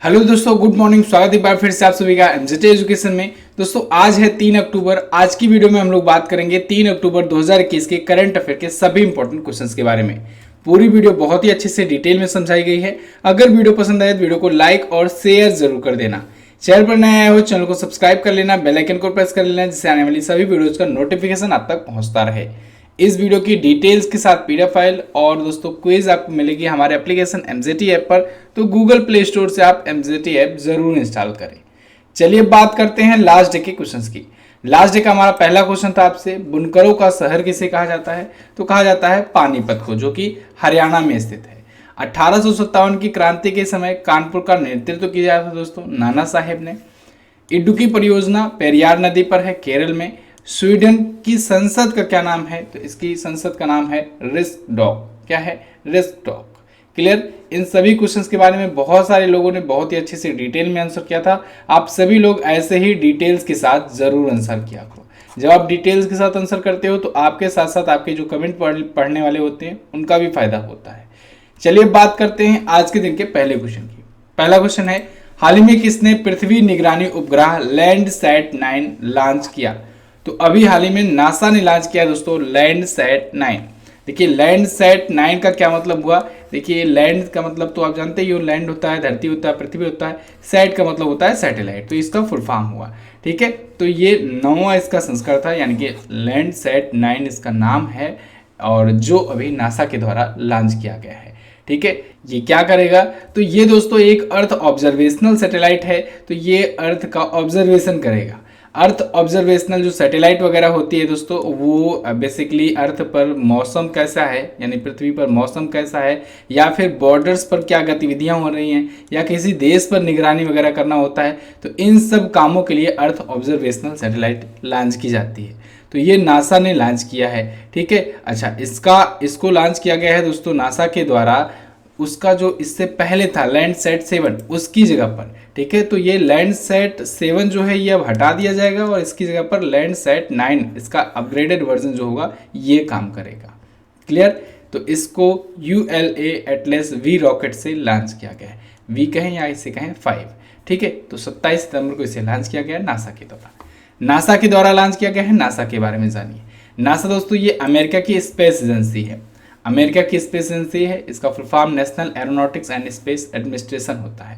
Hello दोस्तों, good morning. स्वागत है बार फिर से आप सभी का एमजेटी एजुकेशन में। दोस्तों आज है 3 अक्टूबर। आज की वीडियो में हम लोग बात करेंगे 3 अक्टूबर 2021 के करंट अफेयर के सभी इंपॉर्टेंट क्वेश्चंस के बारे में। पूरी वीडियो बहुत ही अच्छे से डिटेल में समझाई गई है। अगर वीडियो पसंद आए तो वीडियो को लाइक और शेयर जरूर कर देना। चैनल पर नया आए हो चैनल को सब्सक्राइब कर लेना, बेल आइकन को प्रेस कर लेना, जिससे आने वाली सभी वीडियोज का नोटिफिकेशन आप तक पहुंचता रहे। इस वीडियो की डिटेल्स के साथ पीडीएफ फाइल और दोस्तों क्विज आपको मिलेगी हमारे एप्लीकेशन एमजेटी ऐप पर। तो गूगल प्ले स्टोर से आप एमजेटी ऐप जरूर इंस्टॉल करें। चलिए बात करते हैं लास्ट डे के क्वेश्चंस की। लास्ट डे का हमारा पहला क्वेश्चन था आपसे, बुनकरों का शहर किसे कहा जाता है? तो कहा जाता है पानीपत को, जो कि हरियाणा में स्थित है। 1857 की क्रांति के समय कानपुर का नेतृत्व किया जाता था दोस्तों नाना साहेब ने। इडुक्की परियोजना पेरियार नदी पर है केरल में। स्वीडन की संसद का क्या नाम है? तो इसकी संसद का नाम है रिक्सडॉग। क्या है? रिक्सडॉग। क्लियर? इन सभी क्वेश्चंस के बारे में बहुत सारे लोगों ने बहुत ही अच्छे से डिटेल में आंसर किया था। आप सभी लोग ऐसे ही डिटेल्स के साथ जरूर आंसर किया करो। जब आप डिटेल्स के साथ आंसर करते हो तो आपके साथ साथ आपके जो कमेंट पढ़ने वाले होते हैं उनका भी फायदा होता है। चलिए बात करते हैं आज के दिन के पहले क्वेश्चन की। पहला क्वेश्चन है, हाल ही में किसने पृथ्वी निगरानी उपग्रह लैंडसैट 9 लॉन्च किया? तो अभी हाल ही में नासा ने लॉन्च किया दोस्तों लैंडसैट 9। देखिए लैंडसैट 9 का क्या मतलब हुआ? देखिए लैंड का मतलब तो आप जानते ही हो, लैंड होता है धरती होता है पृथ्वी होता है, सैट का मतलब होता है सैटेलाइट, तो इसका फुल फॉर्म हुआ। ठीक है, तो ये 9वां इसका संस्करण था, यानी कि लैंडसैट 9 इसका नाम है और जो अभी नासा के द्वारा लॉन्च किया गया है। ठीक है, ये क्या करेगा? तो ये दोस्तों एक अर्थ ऑब्जर्वेशनल सैटेलाइट है, तो ये अर्थ का ऑब्जर्वेशन करेगा। अर्थ ऑब्जर्वेशनल जो सैटेलाइट वगैरह होती है दोस्तों, वो बेसिकली अर्थ पर मौसम कैसा है, यानी पृथ्वी पर मौसम कैसा है, या फिर बॉर्डर्स पर क्या गतिविधियां हो रही हैं, या किसी देश पर निगरानी वगैरह करना होता है, तो इन सब कामों के लिए अर्थ ऑब्जर्वेशनल सैटेलाइट लॉन्च की जाती है। तो ये नासा ने लॉन्च किया है। ठीक है, अच्छा इसको लॉन्च किया गया है दोस्तों नासा के द्वारा। उसका जो इससे पहले था लैंडसैट 7 उसकी जगह पर। ठीक है, तो ये लैंडसैट 7 जो है ये अब हटा दिया जाएगा और इसकी जगह पर लैंडसैट 9 इसका अपग्रेडेड वर्जन जो होगा ये काम करेगा। क्लियर? तो इसको ULA एटलस V रॉकेट से लॉन्च किया गया है। V कहें या इसे कहें 5। ठीक है, तो 27 सितंबर को इसे लॉन्च किया गया है नासा के द्वारा। नासा के द्वारा लॉन्च किया गया है। नासा के बारे में जानिए। नासा दोस्तों ये अमेरिका की स्पेस एजेंसी है। अमेरिका की स्पेस एजेंसी है। इसका full form national aeronautics and space administration होता है।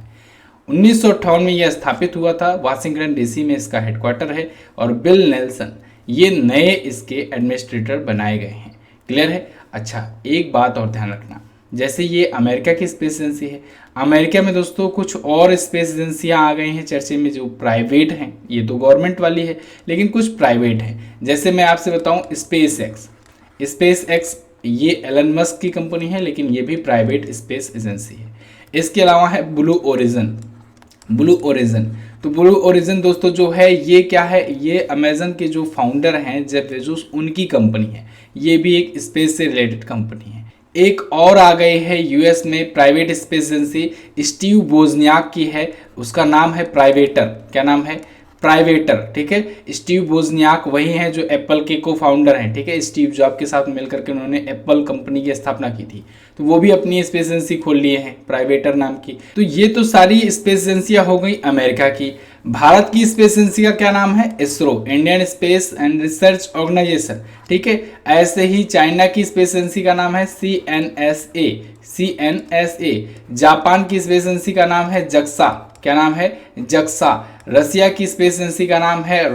1958 में यह स्थापित हुआ था। वाशिंगटन DC में इसका हेडक्वार्टर है और बिल नेल्सन ये नए इसके एडमिनिस्ट्रेटर बनाए गए हैं। क्लियर है? अच्छा एक बात और ध्यान रखना, जैसे ये अमेरिका की स्पेस एजेंसी है, अमेरिका में दोस्तों कुछ और स्पेस एजेंसियां आ गई हैं चर्चे में जो प्राइवेट हैं। ये तो गवर्नमेंट वाली है लेकिन कुछ प्राइवेट हैं। जैसे मैं आपसे बताऊं स्पेस एक्स ये एलन मस्क की कंपनी है, लेकिन ये भी प्राइवेट स्पेस एजेंसी है। इसके अलावा है ब्लू ओरिजिन। तो ब्लू ओरिजिन दोस्तों जो है ये क्या है? ये अमेजन के जो फाउंडर हैं जेफ बेजोस उनकी कंपनी है। ये भी एक स्पेस से रिलेटेड कंपनी है। एक और आ गए है US में प्राइवेट स्पेस एजेंसी, स्टीव बोजनियाक की है। उसका नाम है प्राइवेटर। क्या नाम है? प्राइवेटर। ठीक है, स्टीव बोजनियाक वही हैं जो एप्पल के को फाउंडर हैं। ठीक है, स्टीव जॉब के साथ मिलकर के उन्होंने एप्पल कंपनी की स्थापना की थी, तो वो भी अपनी स्पेस एजेंसी खोल लिए हैं प्राइवेटर नाम की। तो ये तो सारी स्पेस एजेंसियां हो गई अमेरिका की। भारत की स्पेस एजेंसी का क्या नाम है? ISRO, Indian space and research organisation. ठीक है, ऐसे ही चाइना की स्पेस एजेंसी का नाम है CNSA। जापान की स्पेस एजेंसी का नाम है जक्सा। क्या नाम है? जक्सा। रसिया की स्पेस एजेंसी का नाम है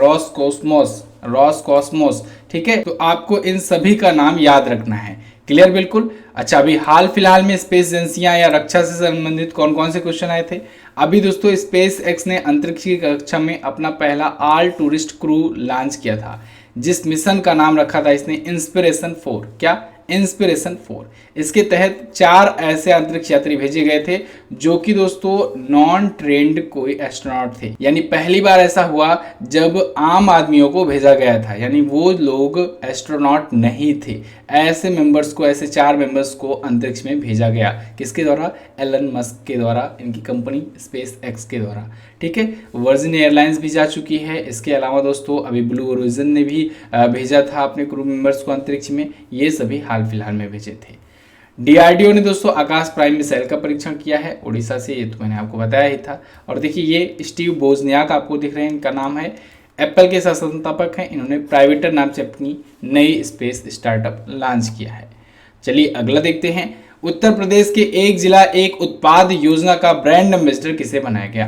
रॉसकॉस्मोस। ठीक है, तो आपको इन सभी का नाम याद रखना है। क्लियर? बिल्कुल। अच्छा अभी हाल फिलहाल में स्पेस एजेंसियां या रक्षा से संबंधित कौन कौन से क्वेश्चन आए थे? अभी दोस्तों स्पेस एक्स ने अंतरिक्ष की कक्षा में अपना पहला ऑल टूरिस्ट क्रू लॉन्च किया था, जिस मिशन का नाम रखा था इसने इंस्पिरेशन 4। क्या? इंस्पिरेशन 4। इसके तहत 4 ऐसे अंतरिक्ष यात्री भेजे गए थे जो कि दोस्तों नॉन ट्रेंड कोई एस्ट्रोनॉट थे। यानी पहली बार ऐसा हुआ जब आम आदमियों को भेजा गया था, यानी वो लोग एस्ट्रोनॉट नहीं थे। ऐसे मेंबर्स को, ऐसे 4 मेंबर्स को अंतरिक्ष में भेजा गया। किसके द्वारा? एलन मस्क के द्वारा, इनकी कंपनी स्पेस एक्स के द्वारा। ठीक है, वर्जिन एयरलाइंस भी जा चुकी है। इसके अलावा दोस्तों अभी ब्लू ओरिजिन ने भी भेजा था अपने क्रू मेंबर्स को अंतरिक्ष में। ये सभी हाल फिलहाल में भेजे थे। डीआरडीओ ने दोस्तों आकाश प्राइम मिसाइल का परीक्षण किया है उड़ीसा से, ये तो मैंने आपको बताया ही था। और देखिए ये स्टीव बोजनियाक आपको दिख रहे हैं, इनका नाम है, एप्पल के संस्थापक हैं। इन्होंने प्राइवेटर नाम से अपनी नई स्पेस स्टार्टअप लॉन्च किया है। चलिए अगला देखते हैं। उत्तर प्रदेश के एक जिला एक उत्पाद योजना का ब्रांड एम्बेसडर किसे बनाया गया?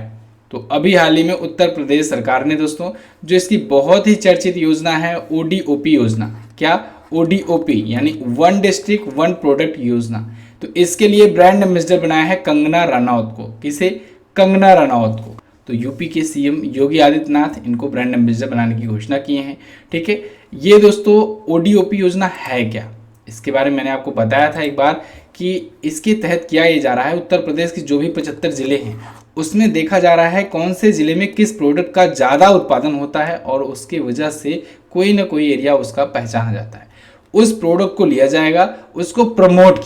तो अभी हाल ही में उत्तर प्रदेश सरकार ने दोस्तों जो इसकी बहुत ही चर्चित योजना है ओडीओपी योजना, क्या ओडीओपी यानी वन डिस्ट्रिक्ट वन प्रोडक्ट योजना, तो इसके लिए ब्रांड एम्बेसडर बनाया है कंगना रनौत को। किसे? कंगना रनौत को। तो यूपी के सीएम योगी आदित्यनाथ इनको ब्रांड एम्बेसडर बनाने की घोषणा किए हैं। ठीक है, ये दोस्तों ओडीओपी योजना है क्या, इसके बारे में मैंने आपको बताया था एक बार कि इसके तहत किया ये जा रहा है उत्तर प्रदेश के जो भी 75 जिले हैं उसमें देखा जा रहा है कौन से जिले में किस प्रोडक्ट का ज़्यादा उत्पादन होता है और उसकी वजह से कोई ना कोई एरिया उसका पहचाना जाता है। उस प्रोडक्ट को लिया जाएगा, उसको प्रमोट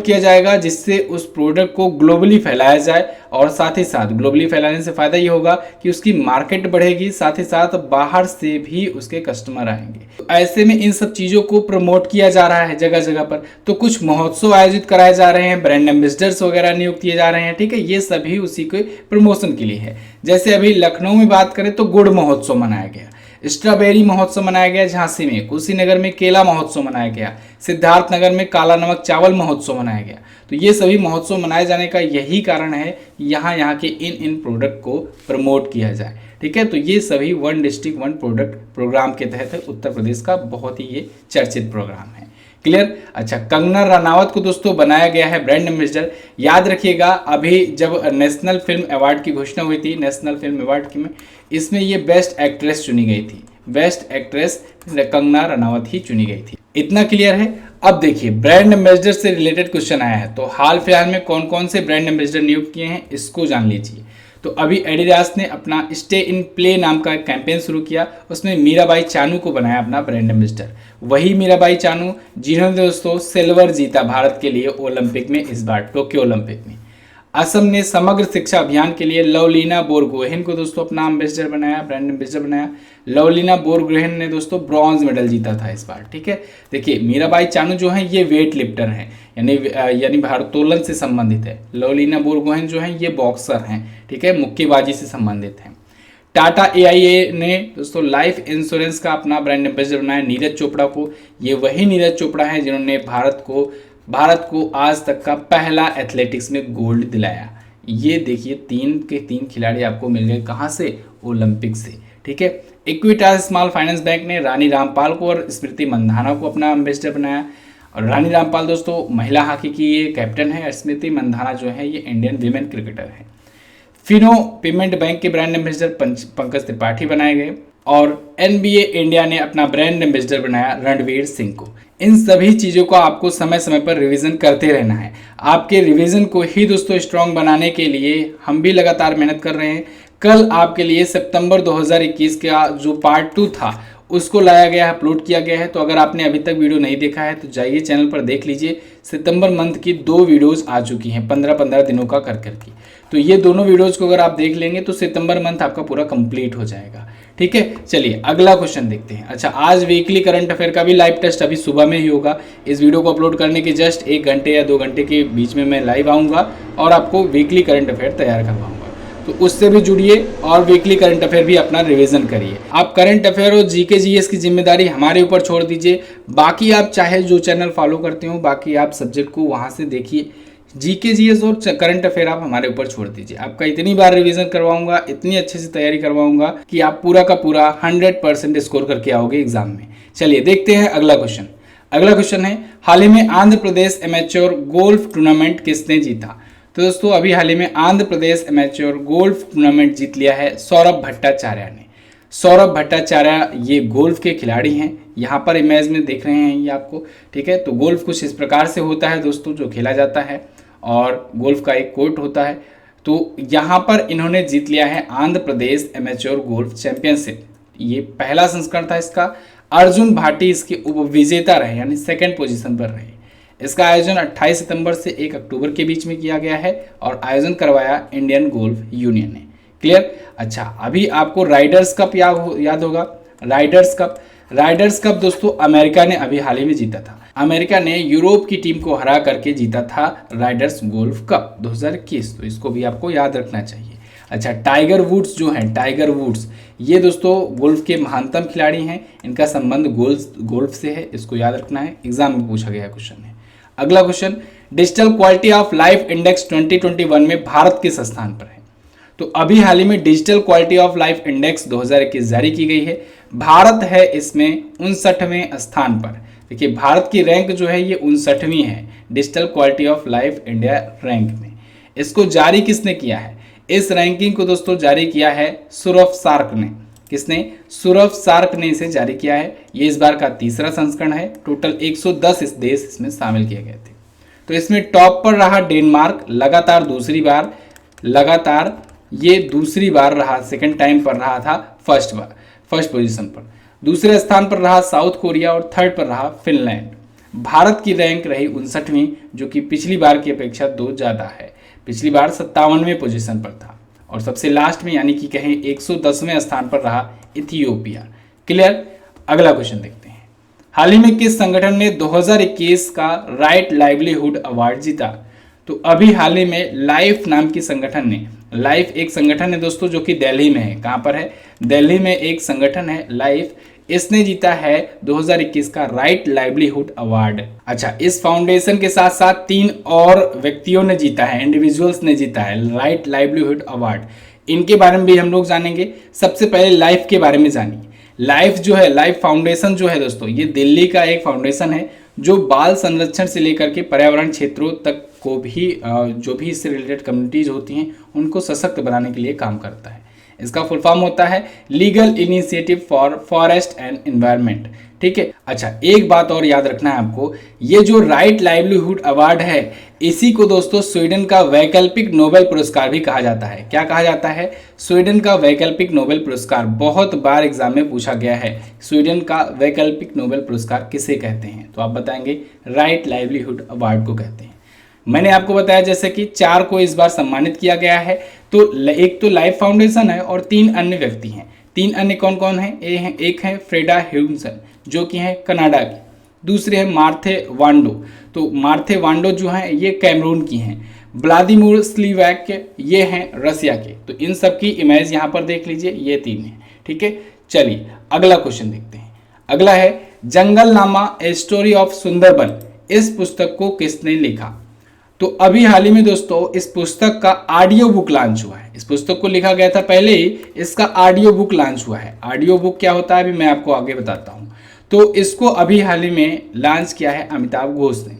किया जाएगा जिससे उस प्रोडक्ट को ग्लोबली फैलाया जाए। और साथ ही साथ ग्लोबली फैलाने से फ़ायदा ये होगा कि उसकी मार्केट बढ़ेगी, साथ ही साथ बाहर से भी उसके कस्टमर आएंगे। तो ऐसे में इन सब चीज़ों को प्रमोट किया जा रहा है जगह जगह पर। तो कुछ महोत्सव आयोजित कराए जा रहे हैं, ब्रांड एम्बेसडर्स वगैरह नियुक्त किए जा रहे हैं। ठीक है, ये सभी उसी के प्रमोशन के लिए है। जैसे अभी लखनऊ में बात करें तो गुड़ महोत्सव मनाया गया, स्ट्रॉबेरी महोत्सव मनाया गया झांसी में, कुशीनगर में केला महोत्सव मनाया गया, सिद्धार्थनगर में काला नमक चावल महोत्सव मनाया गया। तो ये सभी महोत्सव मनाए जाने का यही कारण है, यहाँ के इन प्रोडक्ट को प्रमोट किया जाए। ठीक है, तो ये सभी one district one product program के तहत उत्तर प्रदेश का बहुत ही ये चर्चित प्रोग्राम है। क्लियर? अच्छा, कंगना रनावत को दोस्तों बनाया गया है ब्रांड एम्बेसडर। याद रखिएगा अभी जब नेशनल फिल्म अवार्ड की घोषणा हुई थी, नेशनल फिल्म अवार्ड की में इसमें ये बेस्ट एक्ट्रेस चुनी गई थी, बेस्ट एक्ट्रेस कंगना रनावत ही चुनी गई थी। इतना क्लियर है? अब देखिए ब्रांड एम्बेसडर से रिलेटेड क्वेश्चन आया है, तो हाल फिलहाल में कौन कौन से ब्रांड एम्बेसडर नियुक्त किए हैं इसको जान लीजिए। तो अभी एडिडास ने अपना स्टे इन प्ले नाम का कैंपेन शुरू किया, उसमें मीराबाई चानू को बनाया अपना ब्रांड एम्बेसडर। वही मीराबाई चानू जिन्होंने दोस्तों सिल्वर जीता भारत के लिए ओलंपिक में, इस बार टोक्यो ओलंपिक में। असम ने समग्र शिक्षा अभियान के लिए लवलीना बोरगोहेन को दोस्तों अपना एम्बेसडर बनाया, ब्रांड एम्बेसडर बनाया। लवलीना बोरगोहेन ने दोस्तों ब्रॉन्ज मेडल जीता था इस बार। ठीक है, देखिए मीराबाई चानू जो है ये वेट लिफ्टर हैं, यानी भारोत्तोलन से संबंधित है। लवलीना बोरगोहेन जो है ये बॉक्सर हैं, ठीक है, मुक्केबाजी से संबंधित हैं। टाटा AIA ने दोस्तों लाइफ इंश्योरेंस का अपना ब्रांड एम्बेसडर बनाया नीरज चोपड़ा को। ये वही नीरज चोपड़ा है जिन्होंने भारत को आज तक का पहला एथलेटिक्स में गोल्ड दिलाया। ये देखिए 3 के 3 खिलाड़ी आपको मिल गए, कहाँ से? ओलंपिक से। ठीक है, इक्विटास स्मॉल फाइनेंस बैंक ने रानी रामपाल को और स्मृति मंधाना को अपना एम्बेसडर बनाया। और रानी रामपाल दोस्तों महिला हॉकी की ये कैप्टन है, स्मृति मंधाना जो है ये इंडियन वीमेन क्रिकेटर है। फिनो पेमेंट बैंक के ब्रांड एम्बेसडर पंकज त्रिपाठी बनाए गए। और NBA इंडिया ने अपना ब्रांड एम्बेसडर बनाया रणवीर सिंह को। इन सभी चीज़ों को आपको समय समय पर रिवीजन करते रहना है। आपके रिवीजन को ही दोस्तों स्ट्रॉन्ग बनाने के लिए हम भी लगातार मेहनत कर रहे हैं। कल आपके लिए सितंबर 2021 का जो पार्ट 2 था उसको लाया गया है, अपलोड किया गया है। तो अगर आपने अभी तक वीडियो नहीं देखा है तो जाइए चैनल पर देख लीजिए। सितंबर मंथ की 2 वीडियोज़ आ चुकी हैं 15-15 दिनों का कर की। तो ये दोनों वीडियोज़ को अगर आप देख लेंगे तो सितंबर मंथ आपका पूरा कंप्लीट हो जाएगा। ठीक है, चलिए अगला क्वेश्चन देखते हैं। अच्छा, आज वीकली करंट अफेयर का भी लाइव टेस्ट अभी सुबह में ही होगा। इस वीडियो को अपलोड करने के जस्ट 1 घंटे या 2 घंटे के बीच में मैं लाइव आऊँगा और आपको वीकली करंट अफेयर तैयार करवाऊँगा। तो उससे भी जुड़िए और वीकली करंट अफेयर भी अपना रिवीजन करिए। आप करंट अफेयर और GK GS की जिम्मेदारी हमारे ऊपर छोड़ दीजिए। बाकी आप चाहे जो चैनल फॉलो करते हो, बाकी आप सब्जेक्ट को वहाँ से देखिए। GK GS और करंट अफेयर आप हमारे ऊपर छोड़ दीजिए। आपका इतनी बार रिवीजन करवाऊंगा, इतनी अच्छे से तैयारी करवाऊंगा कि आप पूरा का पूरा 100% स्कोर करके आओगे एग्जाम में। चलिए देखते हैं अगला क्वेश्चन। अगला क्वेश्चन है, हाल ही में Andhra Pradesh amateur golf tournament किसने जीता? तो दोस्तों अभी हाल ही में Andhra Pradesh amateur golf tournament जीत लिया है सौरभ भट्टाचार्य ने। सौरभ भट्टाचार्य ये गोल्फ के खिलाड़ी हैं, यहाँ पर इमेज में देख रहे हैं ये आपको। ठीक है, तो गोल्फ कुछ इस प्रकार से होता है दोस्तों जो खेला जाता है और गोल्फ का एक कोर्ट होता है। तो यहाँ पर इन्होंने जीत लिया है Andhra Pradesh amateur golf championship. ये पहला संस्करण था इसका। अर्जुन भाटी इसके उपविजेता रहे, यानी 2nd पोजीशन पर रहे। इसका आयोजन 28 सितंबर से 1 अक्टूबर के बीच में किया गया है और आयोजन करवाया इंडियन गोल्फ यूनियन ने। क्लियर? अच्छा, अभी आपको राइडर्स कप याद होगा। राइडर्स कप दोस्तों अमेरिका ने अभी हाल ही में जीता था। अमेरिका ने यूरोप की टीम को हरा करके जीता था राइडर्स गोल्फ कप 2021, तो इसको भी आपको याद रखना चाहिए। अच्छा, टाइगर वुड्स जो हैं, टाइगर वुड्स ये दोस्तों गोल्फ के महानतम खिलाड़ी हैं, इनका संबंध गोल्फ से है, इसको याद रखना है, एग्जाम में पूछा गया क्वेश्चन है। अगला question, digital quality of life index 2021 में भारत किस स्थान पर है? तो अभी हाल ही में digital quality of life index 2021 जारी की गई है, भारत है इसमें 59वें स्थान पर। देखिए भारत की रैंक जो है ये 59वीं है digital quality of life India rank में। इसको जारी किसने किया है? इस रैंकिंग को दोस्तों जारी किया है सुरभ सार्क ने। किसने? सुरभ सार्क ने इसे जारी किया है। ये इस बार का तीसरा संस्करण है, टोटल 110 इस देश इसमें शामिल किए गए थे। तो इसमें टॉप पर रहा डेनमार्क, लगातार दूसरी बार रहा, सेकंड टाइम पर रहा था फर्स्ट पोजीशन पर। दूसरे स्थान पर रहा साउथ कोरिया और थर्ड पर रहा फिनलैंड। भारत की रैंक रही 59वीं, जो कि पिछली बार की अपेक्षा 2 ज़्यादा है। पिछली बार 57वें पोजीशन पर था और सबसे लास्ट में यानी कि कहें 110वें स्थान पर रहा इथियोपिया। क्लियर? अगला क्वेश्चन देखते हैं। हाल ही में किस संगठन ने 2021 का राइट लाइवलीहुड अवार्ड जीता? तो अभी हाल ही में लाइफ नाम की संगठन ने, लाइफ एक संगठन है दोस्तों जो कि दिल्ली में है। कहाँ पर है? दिल्ली में एक संगठन है लाइफ, इसने जीता है 2021 का राइट लाइवलीहुड अवार्ड। अच्छा, इस फाउंडेशन के साथ साथ 3 और व्यक्तियों ने जीता है, इंडिविजुअल्स ने जीता है राइट लाइवलीहुड अवार्ड। इनके बारे में भी हम लोग जानेंगे। सबसे पहले लाइफ के बारे में जानिए। लाइफ जो है, लाइफ फाउंडेशन जो है दोस्तों, ये दिल्ली का एक फाउंडेशन है जो बाल संरक्षण से लेकर के पर्यावरण क्षेत्रों तक को भी जो भी इससे रिलेटेड कम्युनिटीज होती हैं उनको सशक्त बनाने के लिए काम करता है। इसका फुल फॉर्म होता है legal initiative for forest and environment. ठीक है। अच्छा, एक बात और याद रखना है आपको, ये जो राइट लाइवलीहुड अवार्ड है इसी को दोस्तों स्वीडन का वैकल्पिक नोबेल पुरस्कार भी कहा जाता है। क्या कहा जाता है? स्वीडन का वैकल्पिक नोबेल पुरस्कार। बहुत बार एग्जाम में पूछा गया है, स्वीडन का वैकल्पिक नोबेल पुरस्कार किसे कहते हैं? तो आप बताएंगे राइट लाइवलीहुड अवार्ड को कहते हैं। मैंने आपको बताया जैसे कि 4 को इस बार सम्मानित किया गया है। तो एक तो लाइफ फाउंडेशन है और 3 अन्य व्यक्ति हैं। 3 अन्य कौन कौन हैं? एक है फ्रेडा ह्यूमसन जो कि हैं कनाडा की, दूसरे हैं मार्थे वांडो। तो मार्थे वांडो जो हैं ये कैमरून की हैं, व्लादिमीर स्लिवैक ये हैं रसिया के। तो इन सब की इमेज यहाँ पर देख लीजिए, ये 3 हैं। ठीक है, चलिए अगला क्वेश्चन देखते हैं। अगला है जंगलनामा ए स्टोरी ऑफ सुंदरबन। इस पुस्तक को किसने लिखा? तो अभी हाल ही में दोस्तों इस पुस्तक का ऑडियो बुक लॉन्च हुआ है। इस पुस्तक को लिखा गया था पहले ही, इसका ऑडियो बुक लॉन्च हुआ है। ऑडियो बुक क्या होता है अभी मैं आपको आगे बताता हूँ। तो इसको अभी हाल ही में लॉन्च किया है अमिताभ घोष ने।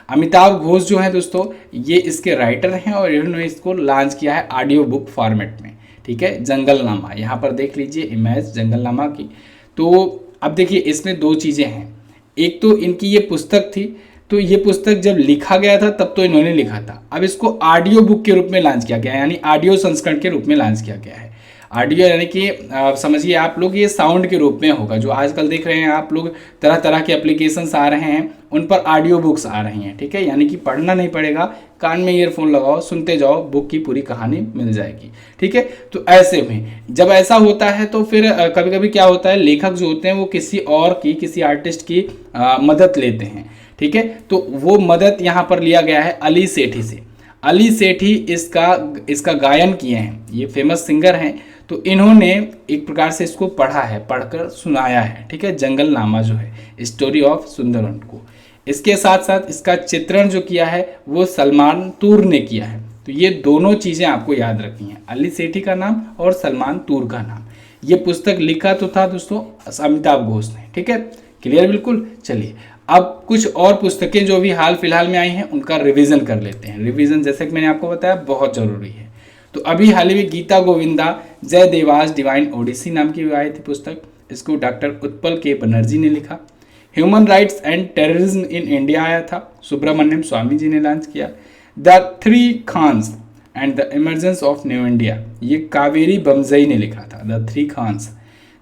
अमिताभ घोष जो है दोस्तों ये इसके राइटर हैं और इन्होंने इसको लॉन्च किया है ऑडियो बुक फॉर्मेट में। ठीक है, जंगलनामा, यहाँ पर देख लीजिए इमेज जंगलनामा की। तो अब देखिए इसमें 2 चीज़ें हैं। एक तो इनकी ये पुस्तक थी, तो ये पुस्तक जब लिखा गया था तब तो इन्होंने लिखा था, अब इसको ऑडियो बुक के रूप में लॉन्च किया गया है, यानी ऑडियो संस्करण के रूप में लॉन्च किया गया है। ऑडियो यानी कि समझिए आप लोग ये साउंड के रूप में होगा। जो आजकल देख रहे हैं आप लोग तरह तरह के एप्लीकेशंस आ रहे हैं उन पर ऑडियो बुक्स आ रही हैं। ठीक है, यानी कि पढ़ना नहीं पड़ेगा, कान में ईयरफोन लगाओ, सुनते जाओ, बुक की पूरी कहानी मिल जाएगी। ठीक है, तो ऐसे में जब ऐसा होता है तो फिर कभी कभी क्या होता है, लेखक जो होते हैं वो किसी आर्टिस्ट की मदद लेते हैं। ठीक है, तो वो मदद यहाँ पर लिया गया है अली सेठी से। अली सेठी इसका गायन किए हैं, ये फेमस सिंगर हैं। तो इन्होंने एक प्रकार से इसको पढ़कर सुनाया है। ठीक है, जंगलनामा जो है स्टोरी ऑफ सुंदरबन को। इसके साथ साथ इसका चित्रण जो किया है वो सलमान तूर ने किया है। तो ये दोनों चीज़ें आपको याद रखनी है, अली सेठी का नाम और सलमान तूर का नाम। ये पुस्तक लिखा तो था दोस्तों अमिताभ घोष ने। ठीक है, क्लियर बिल्कुल। चलिए अब कुछ और पुस्तकें जो भी हाल फिलहाल में आई हैं उनका रिवीजन कर लेते हैं। रिवीजन जैसे कि मैंने आपको बताया बहुत ज़रूरी है। तो अभी हाल ही में गीता गोविंदा जय देवास डिवाइन ओडिसी नाम की आई थी पुस्तक। इसको डॉक्टर उत्पल के बनर्जी ने लिखा। Human rights and terrorism in India आया था, सुब्रमण्यम स्वामी जी ने लॉन्च किया। The 3 Khans and the emergence of new India, ये कावेरी बमजई ने लिखा था। The 3 Khans.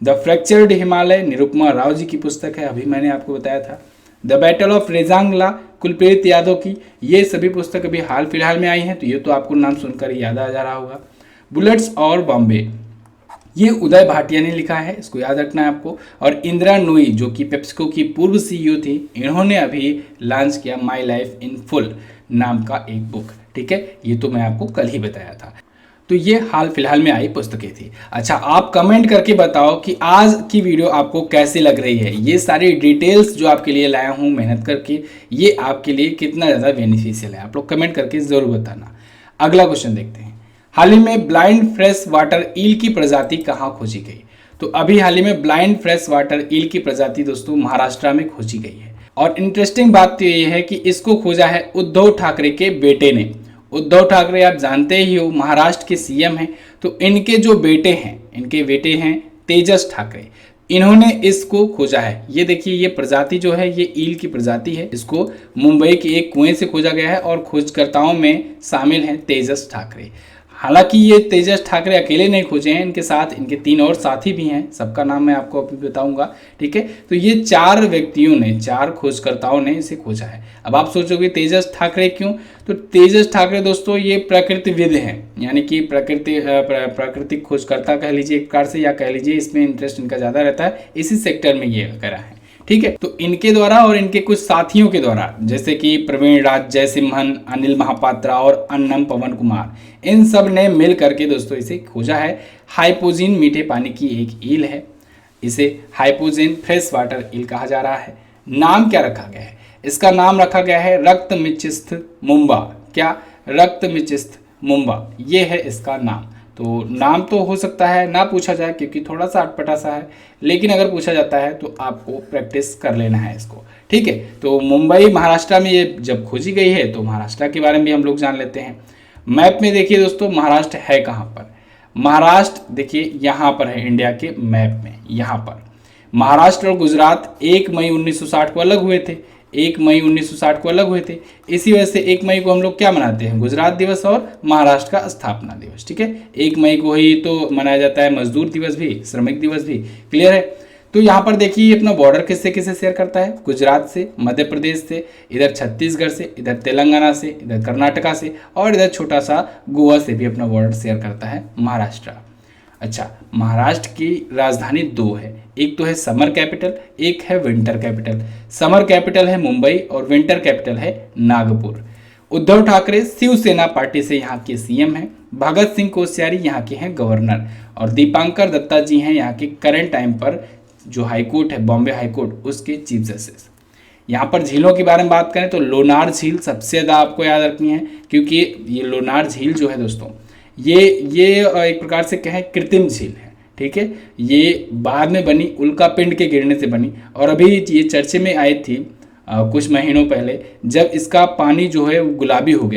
The fractured Himalaya Nirupama Rao ji की पुस्तक है, अभी मैंने आपको बताया था। The battle of Rezang La Kulpreet Yadav की, ये सभी पुस्तक अभी हाल फिलहाल में आई हैं। तो ये तो आपको नाम सुनकर ही याद आ जा रहा होगा। बुलेट्स और बॉम्बे, ये उदय भाटिया ने लिखा है, इसको याद रखना है आपको। और इंदिरा नूई जो कि पेप्सिको की पूर्व सीईओ थी, इन्होंने अभी लॉन्च किया माई लाइफ इन फुल नाम का एक बुक। ठीक है, ये तो मैं आपको कल ही बताया था। तो ये हाल फिलहाल में आई पुस्तकें थी। अच्छा, आप कमेंट करके बताओ कि आज की वीडियो आपको कैसी लग रही है। ये सारी डिटेल्स जो आपके लिए लाया हूँ मेहनत करके, ये आपके लिए कितना ज़्यादा बेनिफिशियल है, आप लोग कमेंट करके ज़रूर बताना। अगला क्वेश्चन देखते हैं। हाल ही में ब्लाइंड फ्रेश वाटर ईल की प्रजाति कहाँ खोजी गई? तो अभी हाल ही में ब्लाइंड फ्रेश वाटर ईल की प्रजाति दोस्तों महाराष्ट्र में खोजी गई है। और इंटरेस्टिंग बात तो ये है कि इसको खोजा है उद्धव ठाकरे के बेटे ने। उद्धव ठाकरे आप जानते ही हो महाराष्ट्र के सीएम हैं, तो इनके जो बेटे हैं, इनके बेटे हैं तेजस ठाकरे, इन्होंने इसको खोजा है। ये देखिए, ये प्रजाति जो है ये ईल की प्रजाति है। इसको मुंबई के एक कुएं से खोजा गया है और खोजकर्ताओं में शामिल हैं तेजस ठाकरे। हालांकि ये तेजस ठाकरे अकेले नहीं खोजे हैं, इनके साथ इनके 3 और साथी भी हैं, सबका नाम मैं आपको अभी बताऊंगा। ठीक है, तो ये 4 व्यक्तियों ने, 4 खोजकर्ताओं ने इसे खोजा है। अब आप सोचोगे तेजस ठाकरे क्यों? तो तेजस ठाकरे दोस्तों ये प्रकृतिविद हैं, यानी कि प्राकृतिक खोजकर्ता कह लीजिए एक प्रकार से, या कह लीजिए इसमें इंटरेस्ट इनका ज़्यादा रहता है, इसी सेक्टर में ये करा है। ठीक है, तो इनके द्वारा और इनके कुछ साथियों के द्वारा, जैसे कि प्रवीण राज जयसिम्हन, अनिल महापात्रा और अन्नम पवन कुमार, इन सब ने मिल करके दोस्तों इसे खोजा है। हाइपोजीन मीठे पानी की एक ईल है, इसे हाइपोजीन फ्रेश वाटर ईल कहा जा रहा है। नाम क्या रखा गया है? इसका नाम रखा गया है रक्तमिचिस्थ मुंबा। क्या? रक्तमिचिस्थ मुंबा, ये है इसका नाम। तो नाम तो हो सकता है ना पूछा जाए क्योंकि थोड़ा सा अटपटा सा है, लेकिन अगर पूछा जाता है तो आपको प्रैक्टिस कर लेना है इसको। ठीक है, तो मुंबई महाराष्ट्र में ये जब खोजी गई है तो महाराष्ट्र के बारे में भी हम लोग जान लेते हैं। मैप में देखिए दोस्तों महाराष्ट्र है कहाँ पर? महाराष्ट्र देखिए यहाँ पर है, इंडिया के मैप में यहाँ पर। महाराष्ट्र और गुजरात 1 मई 1960 को अलग हुए थे, 1 मई 1960 को अलग हुए थे। इसी वजह से 1 मई को हम लोग क्या मनाते हैं? गुजरात दिवस और महाराष्ट्र का स्थापना दिवस। ठीक है, 1 मई को ही तो मनाया जाता है मजदूर दिवस भी, श्रमिक दिवस भी। क्लियर है? तो यहाँ पर देखिए ये अपना बॉर्डर किससे किससे शेयर करता है? गुजरात से, मध्य प्रदेश से, इधर छत्तीसगढ़ से, इधर तेलंगाना से, इधर कर्नाटका से, और इधर छोटा सा गोवा से भी अपना बॉर्डर शेयर करता है महाराष्ट्र। अच्छा, महाराष्ट्र की राजधानी 2 है, एक तो है समर कैपिटल, एक है विंटर कैपिटल। समर कैपिटल है मुंबई और विंटर कैपिटल है नागपुर। उद्धव ठाकरे शिवसेना पार्टी से यहाँ के सीएम हैं। भगत सिंह कोश्यारी यहाँ के हैं गवर्नर, और दीपांकर दत्ता जी हैं यहाँ के करंट टाइम पर जो हाईकोर्ट है, बॉम्बे हाईकोर्ट, उसके चीफ जस्टिस। यहाँ पर झीलों के बारे में बात करें तो लोनार झील सबसे ज़्यादा आपको याद रखनी है, क्योंकि ये लोनार झील जो है दोस्तों ये एक प्रकार से कहें कृत्रिम झील है। ठीक है, ये बाद में बनी, उल्का पिंड के गिरने से बनी, और अभी ये चर्चे में आई थी कुछ महीनों पहले, जब इसका पानी जो है वो गुलाबी हो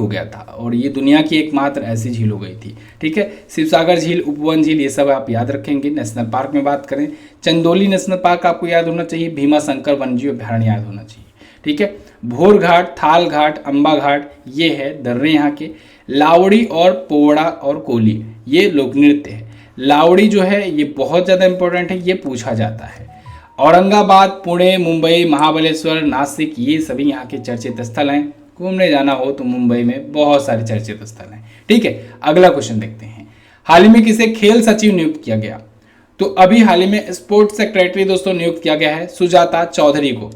गया था, और ये दुनिया की एकमात्र ऐसी झील हो गई थी। ठीक है, शिवसागर झील, उपवन झील, ये सब आप याद रखेंगे। नेशनल पार्क में बात करें, चंदोली नेशनल पार्क आपको याद होना चाहिए, भीमा शंकर वन्यजीव अभयारण्य याद होना चाहिए। ठीक है, भोर घाट, थाल घाट, अम्बा घाट, ये है दर्रे यहाँ के। लावड़ी और पोवड़ा और कोली, ये लोक नृत्य है। लावड़ी जो है ये बहुत ज़्यादा इंपॉर्टेंट है, ये पूछा जाता है। औरंगाबाद, पुणे, मुंबई, महाबलेश्वर, नासिक, ये सभी यहाँ के चर्चित स्थल हैं। घूमने जाना हो तो मुंबई में बहुत सारे चर्चित स्थल हैं। ठीक है, अगला क्वेश्चन देखते हैं। हाल ही में किसे खेल सचिव नियुक्त किया गया? तो अभी हाल ही में स्पोर्ट्स सेक्रेटरी दोस्तों नियुक्त किया गया है सुजाता चौधरी को।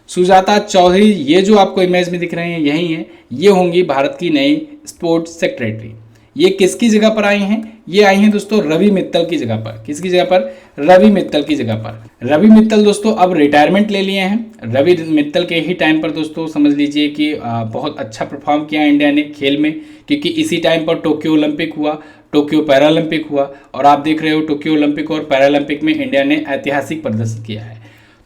सुजाता चौधरी, ये जो आपको इमेज में दिख रहे हैं यही हैं, ये होंगी भारत की नई स्पोर्ट्स सेक्रेटरी। ये किसकी जगह पर आई हैं? ये आई हैं दोस्तों रवि मित्तल की जगह पर। किसकी जगह पर? रवि मित्तल की जगह पर। रवि मित्तल दोस्तों अब रिटायरमेंट ले लिए हैं। रवि मित्तल के ही टाइम पर दोस्तों समझ लीजिए कि बहुत अच्छा परफॉर्म किया इंडिया ने खेल में, क्योंकि इसी टाइम पर टोक्यो ओलंपिक हुआ, टोक्यो पैरालंपिक हुआ, और आप देख रहे हो टोक्यो ओलंपिक और पैरालंपिक में इंडिया ने ऐतिहासिक प्रदर्शन किया है।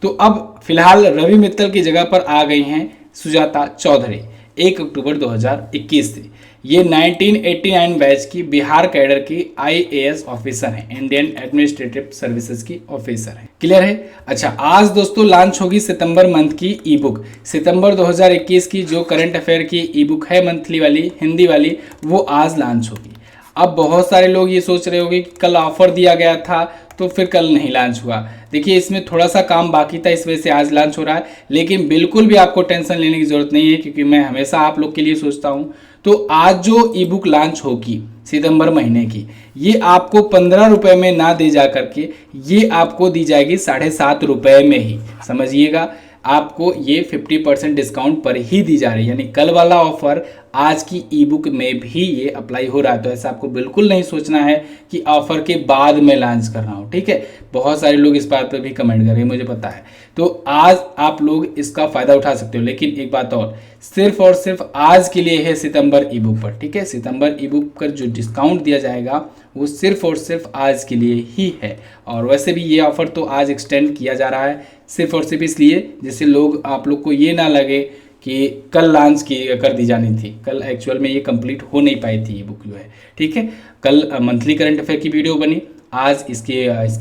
तो अब फिलहाल रवि मित्तल की जगह पर आ गई हैं सुजाता चौधरी 1 अक्टूबर 2021 से। ये 1989 बैच की बिहार कैडर की IAS ऑफिसर हैं, इंडियन एडमिनिस्ट्रेटिव सर्विसेज की ऑफिसर हैं। क्लियर है? अच्छा, आज दोस्तों लॉन्च होगी सितंबर मंथ की ई बुक। सितंबर 2021 की जो करंट अफेयर की ई बुक है मंथली वाली, हिंदी वाली, वो आज लॉन्च होगी। अब बहुत सारे लोग ये सोच रहे होंगे कि कल ऑफर दिया गया था तो फिर कल नहीं लॉन्च हुआ। देखिए इसमें थोड़ा सा काम बाकी था, इस वजह से आज लॉन्च हो रहा है, लेकिन बिल्कुल भी आपको टेंशन लेने की ज़रूरत नहीं है, क्योंकि मैं हमेशा आप लोग के लिए सोचता हूँ। तो आज जो ई बुक लॉन्च होगी सितंबर महीने की, ये आपको 15 रुपये में ना दी जा करके ये आपको दी जाएगी 7.5 रुपये में ही। समझिएगा, आपको ये 50% डिस्काउंट पर ही दी जा रही है, यानी कल वाला ऑफर आज की ई बुक में भी ये अप्लाई हो रहा है। तो ऐसा आपको बिल्कुल नहीं सोचना है कि ऑफर के बाद में लॉन्च कर रहा हूँ, ठीक है। बहुत सारे लोग इस बात पर भी कमेंट कर रहे हैं, मुझे पता है। तो आज आप लोग इसका फ़ायदा उठा सकते हो, लेकिन एक बात और सिर्फ आज के लिए है सितंबर ई बुक पर, ठीक है। सितंबर ई बुक पर जो डिस्काउंट दिया जाएगा वो सिर्फ और सिर्फ आज के लिए ही है। और वैसे भी ये ऑफ़र तो आज एक्सटेंड किया जा रहा है सिर्फ और सिर्फ इसलिए जिससे आप लोग को ये ना लगे कि कल लॉन्च कर दी जानी थी। कल एक्चुअल में ये कंप्लीट हो नहीं पाई थी ये बुक जो है, ठीक है। कल मंथली करंट अफेयर की वीडियो बनी, आज इसकी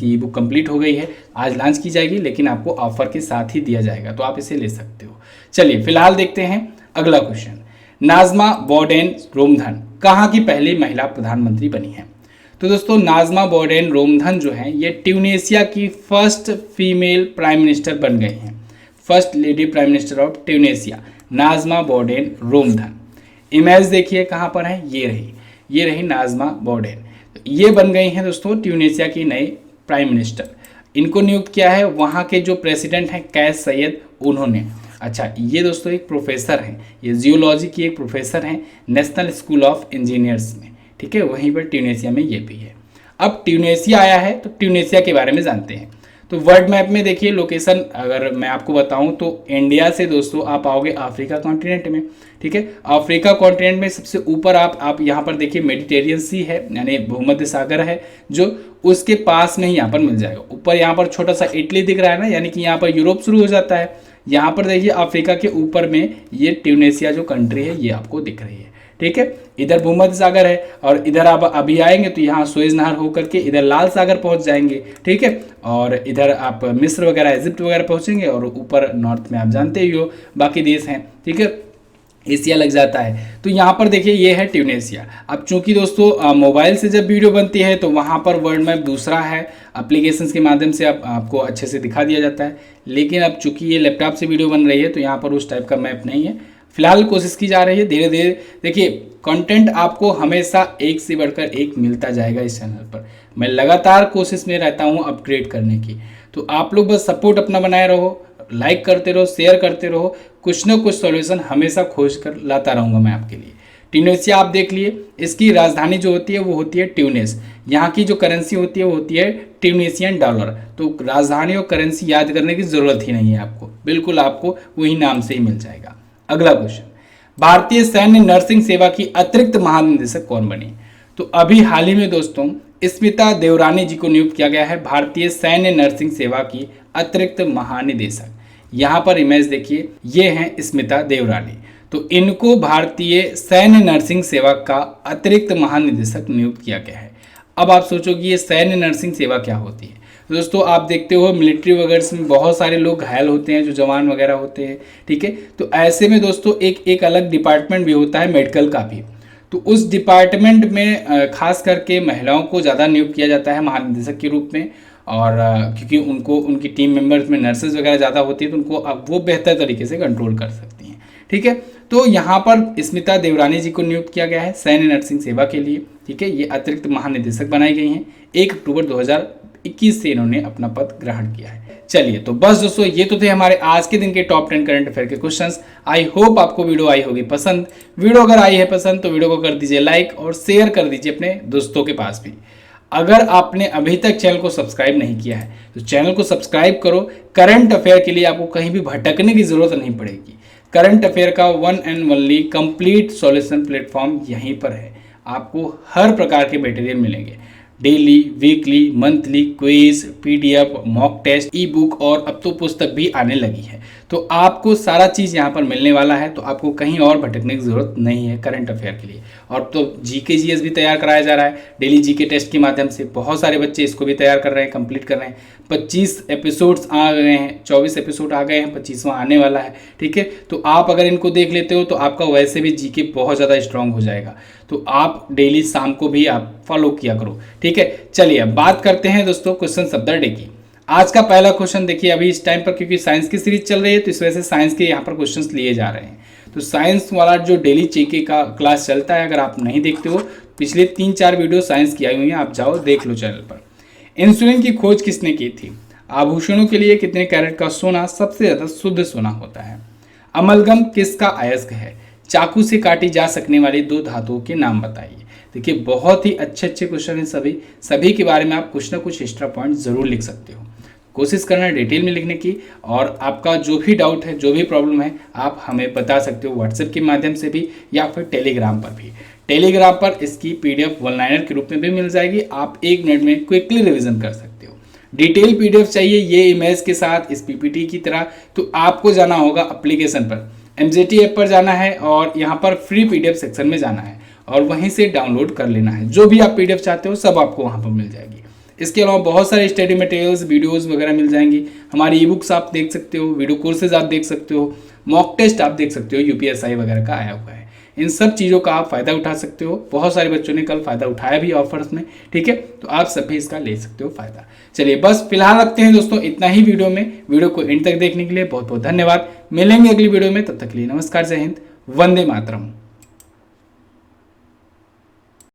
ई बुक कंप्लीट हो गई है, आज लॉन्च की जाएगी, लेकिन आपको ऑफर के साथ ही दिया जाएगा, तो आप इसे ले सकते हो। चलिए फिलहाल देखते हैं अगला क्वेश्चन। नाज़मा बोर्डेन रोमधन कहाँ की पहली महिला प्रधानमंत्री बनी है? तो दोस्तों नाज़मा बोर्डेन रोमधन जो है ये ट्यूनेशिया की फर्स्ट फीमेल प्राइम मिनिस्टर बन गई हैं, first lady prime minister of Tunisia, Najla Bouden Romdhane. Image देखिए कहाँ पर है, ये रही नाज़मा बोर्डेन। ये बन गई हैं दोस्तों ट्यूनेशिया की नई प्राइम मिनिस्टर। इनको नियुक्त किया है वहाँ के जो प्रेसिडेंट हैं कैस सैयद, उन्होंने। अच्छा, ये दोस्तों एक प्रोफेसर हैं, ये जियोलॉजी की एक प्रोफेसर हैं नेशनल स्कूल ऑफ इंजीनियर्स में, ठीक है, वहीं पर ट्यूनेशिया में ये भी है। अब ट्यूनेशिया आया है तो ट्यूनेशिया के बारे में जानते हैं। तो वर्ल्ड मैप में देखिए लोकेशन अगर मैं आपको बताऊं तो इंडिया से दोस्तों आप आओगे अफ्रीका कॉन्टिनेंट में, ठीक है। अफ्रीका कॉन्टिनेंट में सबसे ऊपर आप यहाँ पर देखिए मेडिटेरियन सी है, यानी भूमध्य सागर है, जो उसके पास में ही यहाँ पर मिल जाएगा। ऊपर यहाँ पर छोटा सा इटली दिख रहा है ना, यानी कि यहाँ पर यूरोप शुरू हो जाता है। यहाँ पर देखिए अफ्रीका के ऊपर में ये ट्यूनेशिया जो कंट्री है ये आपको दिख रही है, ठीक है। इधर भूमध्य सागर है और इधर आप अभी आएंगे तो यहाँ सुएज नहर होकर के इधर लाल सागर पहुँच जाएंगे, ठीक है। और इधर आप मिस्र वगैरह इजिप्ट वगैरह पहुँचेंगे और ऊपर नॉर्थ में आप जानते ही हो बाकी देश हैं, ठीक है, एशिया लग जाता है। तो यहाँ पर देखिए ये है ट्यूनेशिया। अब चूंकि दोस्तों मोबाइल से जब वीडियो बनती है तो वहाँ पर वर्ल्ड मैप दूसरा है, एप्लीकेशंस के माध्यम से आपको अच्छे से दिखा दिया जाता है, लेकिन अब चूंकि ये लैपटॉप से वीडियो बन रही है तो यहाँ पर उस टाइप का मैप नहीं है। फिलहाल कोशिश की जा रही है, धीरे धीरे देखिए कंटेंट आपको हमेशा एक से बढ़कर एक मिलता जाएगा इस चैनल पर। मैं लगातार कोशिश में रहता हूँ अपग्रेड करने की, तो आप लोग बस सपोर्ट अपना बनाए रहो, लाइक करते रहो, शेयर करते रहो, कुछ ना कुछ सॉल्यूशन हमेशा खोज कर लाता रहूँगा मैं आपके लिए। ट्यूनेशिया आप देख लिए, इसकी राजधानी जो होती है वो होती है ट्यूनिस। यहाँ की जो करेंसी होती है वो होती है ट्यूनेशियन डॉलर। तो राजधानी और करेंसी याद करने की ज़रूरत ही नहीं है आपको, बिल्कुल आपको वही नाम से ही मिल जाएगा। अगला क्वेश्चन, भारतीय सैन्य नर्सिंग सेवा की अतिरिक्त महानिदेशक कौन बनी? तो अभी हाल ही में दोस्तों स्मिता देवरानी जी को नियुक्त किया गया है भारतीय सैन्य नर्सिंग सेवा की अतिरिक्त महानिदेशक। यहाँ पर इमेज देखिए, ये हैं स्मिता देवरानी। तो इनको भारतीय सैन्य नर्सिंग सेवा का अतिरिक्त महानिदेशक नियुक्त किया गया है। अब आप सोचोगे ये सैन्य नर्सिंग सेवा क्या होती है? तो दोस्तों आप देखते हो मिलिट्री वगैरह में बहुत सारे लोग घायल होते हैं, जो जवान वगैरह होते हैं, ठीक है। तो ऐसे में दोस्तों एक अलग डिपार्टमेंट भी होता है मेडिकल का भी। तो उस डिपार्टमेंट में खास करके महिलाओं को ज़्यादा नियुक्त किया जाता है महानिदेशक के रूप में, और क्योंकि उनको उनकी टीम मेंबर्स में नर्सेज वगैरह ज़्यादा होती है तो उनको अब वो बेहतर तरीके से कंट्रोल कर सकती हैं, ठीक है। तो यहाँ पर स्मिता देवरानी जी को नियुक्त किया गया है सैन्य नर्सिंग सेवा के लिए, ठीक है। ये अतिरिक्त महानिदेशक बनाई गई हैं। 1 अक्टूबर 2021 से इन्होंने अपना पद ग्रहण किया है। चलिए तो बस दोस्तों ये तो थे हमारे आज के दिन के टॉप 10 करंट अफेयर के क्वेश्चंस। आई होप आपको वीडियो आई होगी पसंद। वीडियो अगर आई है पसंद तो वीडियो को कर दीजिए लाइक और शेयर कर दीजिए अपने दोस्तों के पास भी। अगर आपने अभी तक चैनल को सब्सक्राइब नहीं किया है तो चैनल को सब्सक्राइब करो। करंट अफेयर के लिए आपको कहीं भी भटकने की जरूरत नहीं पड़ेगी। करंट अफेयर का one and only complete solution platform यहीं पर है। आपको हर प्रकार के मटेरियल मिलेंगे, daily, weekly, monthly, quiz, PDF, mock test, e book और अब तो पुस्तक भी आने लगी है। तो आपको सारा चीज़ यहाँ पर मिलने वाला है, तो आपको कहीं और भटकने की ज़रूरत नहीं है करंट अफेयर के लिए। और तो जीके जीएस भी तैयार कराया जा रहा है डेली जीके टेस्ट के माध्यम से, बहुत सारे बच्चे इसको भी तैयार कर रहे हैं, कंप्लीट कर रहे हैं। 25 एपिसोड्स आ गए हैं, 24 एपिसोड आ गए हैं, 25वां आने वाला है, ठीक है। तो आप अगर इनको देख लेते हो तो आपका वैसे भी जीके बहुत ज़्यादा स्ट्रांग हो जाएगा। तो आप डेली शाम को भी आप फॉलो किया करो, ठीक है। चलिए अब बात करते हैं दोस्तों क्वेश्चन ऑफ द डे की। आज का पहला क्वेश्चन देखिए, अभी इस टाइम पर क्योंकि साइंस की सीरीज चल रही है तो इस वजह से साइंस के यहाँ पर क्वेश्चंस लिए जा रहे हैं। तो साइंस वाला जो डेली जीके का क्लास चलता है, अगर आप नहीं देखते हो, पिछले 3-4 वीडियो साइंस की आई हुई हैं, आप जाओ देख लो चैनल पर। इंसुलिन की खोज किसने की थी? आभूषणों के लिए कितने कैरेट का सोना सबसे ज़्यादा शुद्ध सोना होता है? अमलगम किसका अयस्क है? चाकू से काटी जा सकने वाली 2 धातुओं के नाम बताइए। देखिए बहुत ही अच्छे क्वेश्चन हैं, सभी के बारे में आप कुछ ना कुछ एक्स्ट्रा पॉइंट जरूर लिख सकते हो। कोशिश करना डिटेल में लिखने की, और आपका जो भी डाउट है, जो भी प्रॉब्लम है, आप हमें बता सकते हो व्हाट्सएप के माध्यम से भी या फिर टेलीग्राम पर भी। टेलीग्राम पर इसकी PDF वन लाइनर के रूप में भी मिल जाएगी, आप 1 मिनट में क्विकली रिवीजन कर सकते हो। डिटेल PDF चाहिए ये इमेज के साथ इस PPT की तरह, तो आपको जाना होगा एप्लीकेशन पर, MJT ऐप पर जाना है और यहाँ पर फ्री PDF सेक्शन में जाना है और वहीं से डाउनलोड कर लेना है। जो भी आप PDF चाहते हो सब आपको वहाँ पर मिल जाएगी। इसके अलावा बहुत सारे स्टडी मटेरियल्स, वीडियोस वगैरह मिल जाएंगी। हमारी ई बुक्स आप देख सकते हो, वीडियो कोर्सेज आप देख सकते हो, मॉक टेस्ट आप देख सकते हो, UPSI वगैरह का आया हुआ है। इन सब चीज़ों का आप फ़ायदा उठा सकते हो। बहुत सारे बच्चों ने कल फ़ायदा उठाया भी ऑफर्स में, ठीक है। तो आप सब भी इसका ले सकते हो फ़ायदा। चलिए बस फिलहाल रखते हैं दोस्तों इतना ही वीडियो में। वीडियो को एंड तक देखने के लिए बहुत बहुत धन्यवाद। मिलेंगे अगली वीडियो में, तब तक के लिए नमस्कार, जय हिंद, वंदे मातरम।